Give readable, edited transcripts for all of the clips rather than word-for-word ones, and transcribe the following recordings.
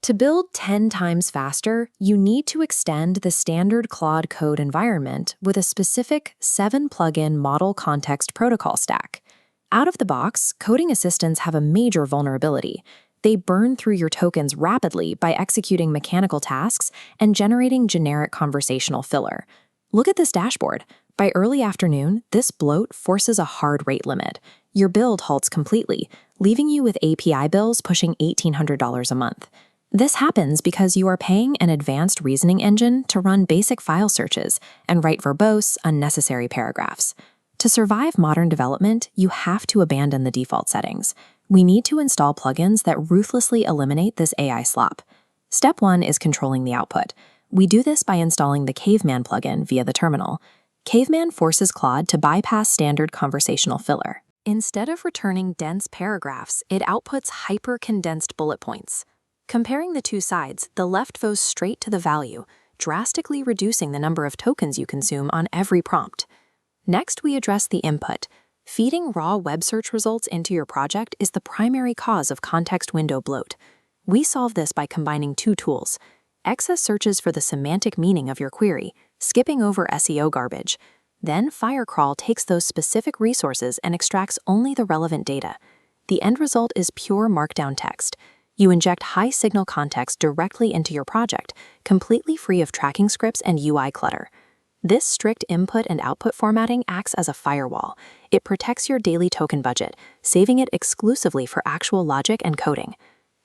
To build 10 times faster, you need to extend the standard Claude Code environment with a specific 7-plugin model context protocol stack. Out of the box, coding assistants have a major vulnerability. They burn through your tokens rapidly by executing mechanical tasks and generating generic conversational filler. Look at this dashboard. By early afternoon, this bloat forces a hard rate limit. Your build halts completely, leaving you with API bills pushing $1,800 a month. This happens because you are paying an advanced reasoning engine to run basic file searches and write verbose, unnecessary paragraphs. To survive modern development, you have to abandon the default settings. We need to install plugins that ruthlessly eliminate this AI slop. Step 1 is controlling the output. We do this by installing the Caveman plugin via the terminal. Caveman forces Claude to bypass standard conversational filler. Instead of returning dense paragraphs, it outputs hyper-condensed bullet points. Comparing the two sides, the left goes straight to the value, drastically reducing the number of tokens you consume on every prompt. Next, we address the input. Feeding raw web search results into your project is the primary cause of context window bloat. We solve this by combining two tools. Exa searches for the semantic meaning of your query, skipping over SEO garbage. Then Firecrawl takes those specific resources and extracts only the relevant data. The end result is pure markdown text. You inject high-signal context directly into your project, completely free of tracking scripts and UI clutter. This strict input and output formatting acts as a firewall. It protects your daily token budget, saving it exclusively for actual logic and coding.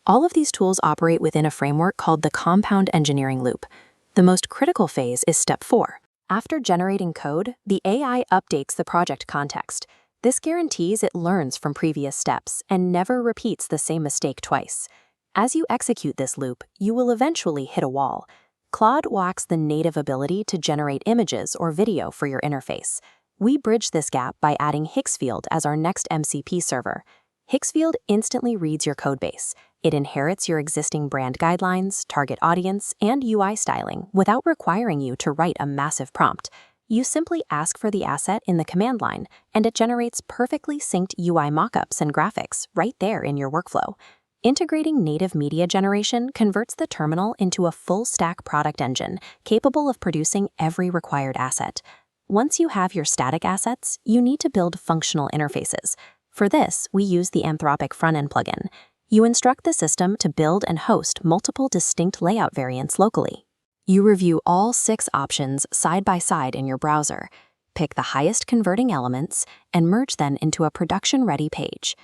All of these tools operate within a framework called the compound engineering loop. The most critical phase is step 4. After generating code, the AI updates the project context. This guarantees it learns from previous steps and never repeats the same mistake twice. As you execute this loop, you will eventually hit a wall. Claude lacks the native ability to generate images or video for your interface. We bridge this gap by adding Hixfield as our next MCP server. Hixfield instantly reads your codebase. It inherits your existing brand guidelines, target audience, and UI styling without requiring you to write a massive prompt. You simply ask for the asset in the command line, and it generates perfectly synced UI mockups and graphics right there in your workflow. Integrating native media generation converts the terminal into a full-stack product engine capable of producing every required asset. Once you have your static assets, you need to build functional interfaces. For this, we use the Anthropic front-end plugin. You instruct the system to build and host multiple distinct layout variants locally. You review all 6 options side by side in your browser, pick the highest converting elements, and merge them into a production-ready page.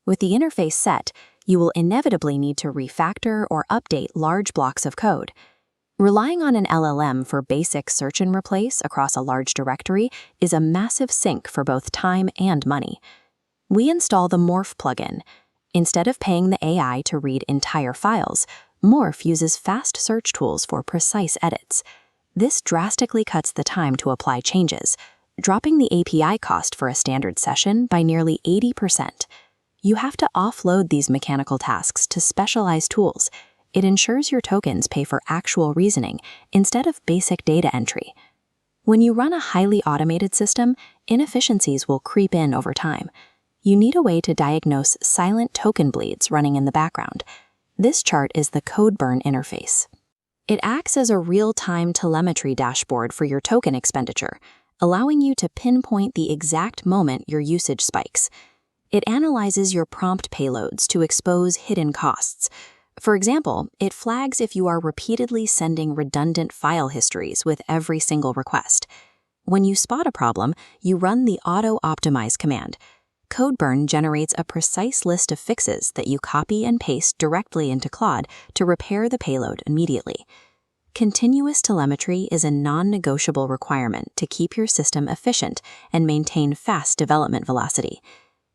With the interface set, you will inevitably need to refactor or update large blocks of code. Relying on an LLM for basic search and replace across a large directory is a massive sink for both time and money. We install the Morph plugin. Instead of paying the AI to read entire files, Morph uses fast search tools for precise edits. This drastically cuts the time to apply changes, dropping the API cost for a standard session by nearly 80%. You have to offload these mechanical tasks to specialized tools. It ensures your tokens pay for actual reasoning instead of basic data entry. When you run a highly automated system, inefficiencies will creep in over time. You need a way to diagnose silent token bleeds running in the background. This chart is the code burn interface. It acts as a real-time telemetry dashboard for your token expenditure, allowing you to pinpoint the exact moment your usage spikes. It analyzes your prompt payloads to expose hidden costs. For example, it flags if you are repeatedly sending redundant file histories with every single request. When you spot a problem, you run the auto-optimize command. CodeBurn generates a precise list of fixes that you copy and paste directly into Claude to repair the payload immediately. Continuous telemetry is a non-negotiable requirement to keep your system efficient and maintain fast development velocity.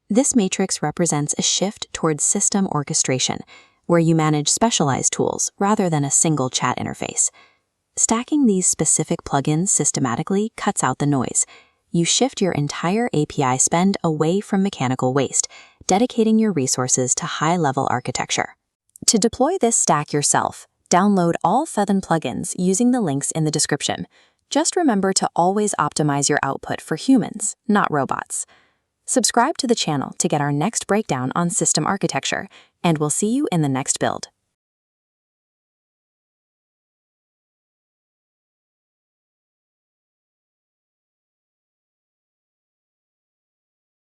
This matrix represents a shift towards system orchestration, where you manage specialized tools rather than a single chat interface. Stacking these specific plugins systematically cuts out the noise. You shift your entire API spend away from mechanical waste, dedicating your resources to high-level architecture. To deploy this stack yourself, download all Feathen plugins using the links in the description. Just remember to always optimize your output for humans, not robots. Subscribe to the channel to get our next breakdown on system architecture, and we'll see you in the next build.